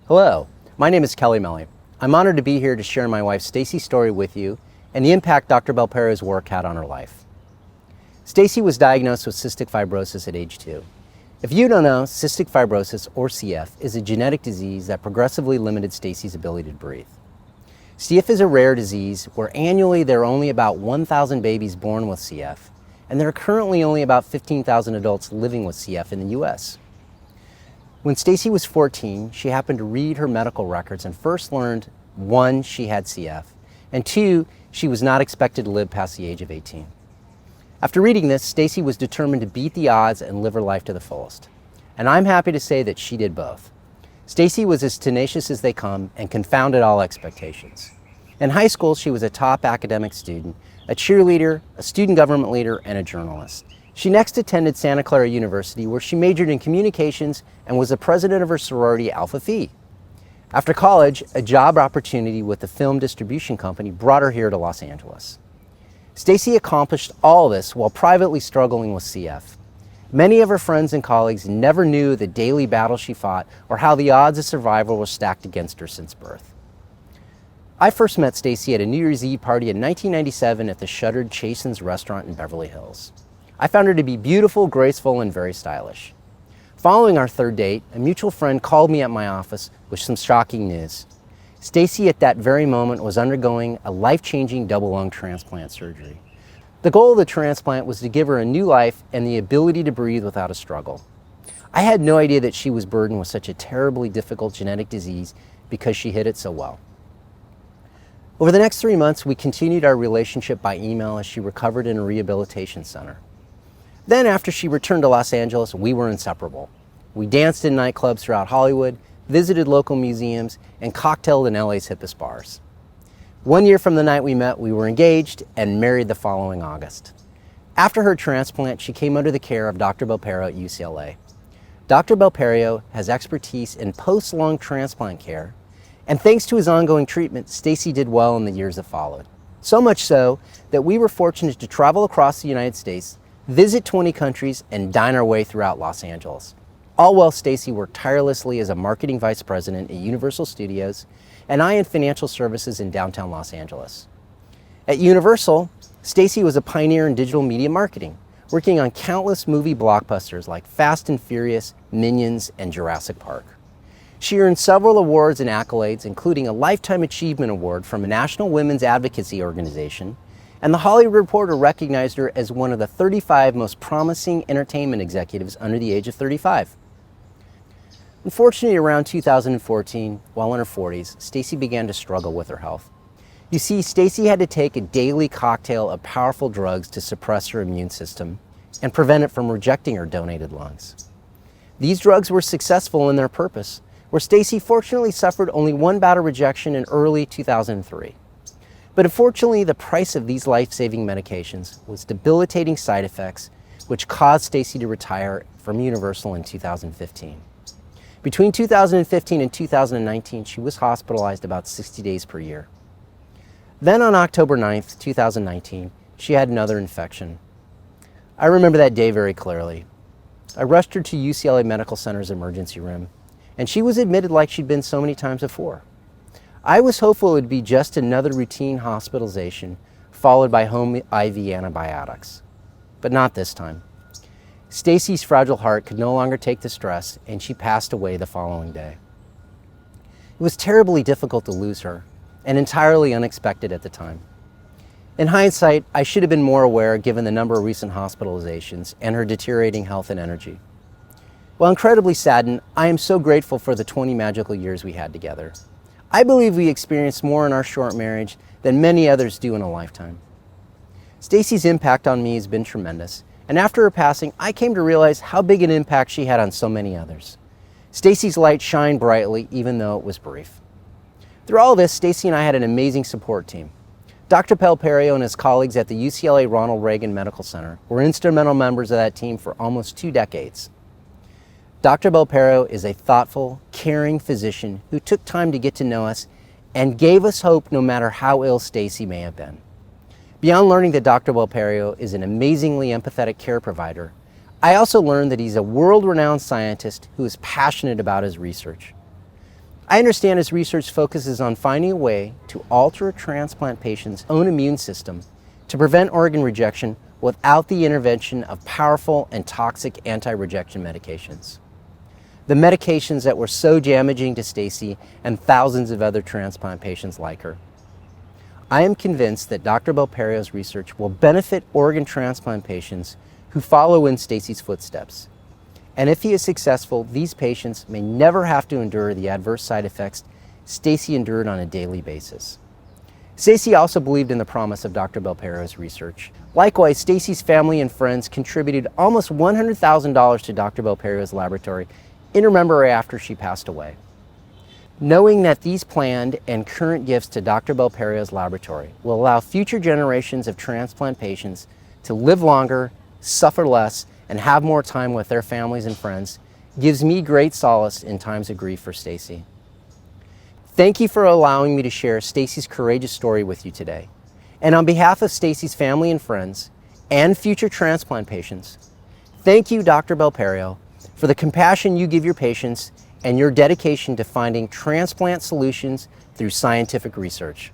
Hello, my name is Kelly Melle. I'm honored to be here to share my wife Stacy's story with you and the impact Dr. Belperio's work had on her life. Stacy was diagnosed with cystic fibrosis at age 2. If you don't know, cystic fibrosis, or CF, is a genetic disease that progressively limited Stacy's ability to breathe. CF is a rare disease where annually there are only about 1,000 babies born with CF, and there are currently only about 15,000 adults living with CF in the U.S. When Stacy was 14, she happened to read her medical records and first learned, 1, she had CF, and 2, she was not expected to live past the age of 18. After reading this, Stacy was determined to beat the odds and live her life to the fullest. And I'm happy to say that she did both. Stacy was as tenacious as they come and confounded all expectations. In high school, she was a top academic student, a cheerleader, a student government leader, and a journalist. She next attended Santa Clara University, where she majored in communications and was the president of her sorority, Alpha Phi. After college, a job opportunity with a film distribution company brought her here to Los Angeles. Stacy accomplished all this while privately struggling with CF. Many of her friends and colleagues never knew the daily battle she fought or how the odds of survival were stacked against her since birth. I first met Stacy at a New Year's Eve party in 1997 at the shuttered Chasen's restaurant in Beverly Hills. I found her to be beautiful, graceful, and very stylish. Following our third date, a mutual friend called me at my office with some shocking news. Stacy at that very moment was undergoing a life-changing double lung transplant surgery. The goal of the transplant was to give her a new life and the ability to breathe without a struggle. I had no idea that she was burdened with such a terribly difficult genetic disease because she hid it so well. Over the next 3 months, we continued our relationship by email as she recovered in a rehabilitation center. Then, after she returned to Los Angeles, we were inseparable. We danced in nightclubs throughout Hollywood, visited local museums, and cocktailed in LA's hippest bars. 1 year from the night we met, we were engaged and married the following August. After her transplant, she came under the care of Dr. Belperio at UCLA. Dr. Belperio has expertise in post-lung transplant care, and thanks to his ongoing treatment, Stacy did well in the years that followed. So much so that we were fortunate to travel across the United States, visit 20 countries, and dine our way throughout Los Angeles. All while Stacy worked tirelessly as a marketing vice president at Universal Studios, and I in financial services in downtown Los Angeles. At Universal, Stacy was a pioneer in digital media marketing, working on countless movie blockbusters like Fast and Furious, Minions, and Jurassic Park. She earned several awards and accolades, including a Lifetime Achievement Award from a National Women's Advocacy Organization, and The Hollywood Reporter recognized her as one of the 35 most promising entertainment executives under the age of 35. Unfortunately, around 2014, while in her 40s, Stacy began to struggle with her health. You see, Stacy had to take a daily cocktail of powerful drugs to suppress her immune system and prevent it from rejecting her donated lungs. These drugs were successful in their purpose, where Stacy fortunately suffered only one bout of rejection in early 2003. But unfortunately, the price of these life-saving medications was debilitating side effects, which caused Stacy to retire from Universal in 2015. Between 2015 and 2019, she was hospitalized about 60 days per year. Then on October 9th, 2019, she had another infection. I remember that day very clearly. I rushed her to UCLA Medical Center's emergency room, and she was admitted like she'd been so many times before. I was hopeful it would be just another routine hospitalization followed by home IV antibiotics, but not this time. Stacy's fragile heart could no longer take the stress, and she passed away the following day. It was terribly difficult to lose her, and entirely unexpected at the time. In hindsight, I should have been more aware given the number of recent hospitalizations and her deteriorating health and energy. While incredibly saddened, I am so grateful for the 20 magical years we had together. I believe we experienced more in our short marriage than many others do in a lifetime. Stacy's impact on me has been tremendous, and after her passing, I came to realize how big an impact she had on so many others. Stacy's light shined brightly, even though it was brief. Through all this, Stacy and I had an amazing support team. Dr. Belperio and his colleagues at the UCLA Ronald Reagan Medical Center were instrumental members of that team for almost 2 decades. Dr. Belperio is a thoughtful, caring physician who took time to get to know us and gave us hope no matter how ill Stacy may have been. Beyond learning that Dr. Belperio is an amazingly empathetic care provider, I also learned that he's a world-renowned scientist who is passionate about his research. I understand his research focuses on finding a way to alter a transplant patient's own immune system to prevent organ rejection without the intervention of powerful and toxic anti-rejection medications. The medications that were so damaging to Stacy and thousands of other transplant patients like her. I am convinced that Dr. Belperio's research will benefit organ transplant patients who follow in Stacy's footsteps. And if he is successful, these patients may never have to endure the adverse side effects Stacy endured on a daily basis. Stacy also believed in the promise of Dr. Belperio's research. Likewise, Stacy's family and friends contributed almost $100,000 to Dr. Belperio's laboratory in her memory after she passed away. Knowing that these planned and current gifts to Dr. Belperio's laboratory will allow future generations of transplant patients to live longer, suffer less, and have more time with their families and friends gives me great solace in times of grief for Stacy. Thank you for allowing me to share Stacy's courageous story with you today. And on behalf of Stacy's family and friends and future transplant patients, thank you, Dr. Belperio, for the compassion you give your patients and your dedication to finding transplant solutions through scientific research.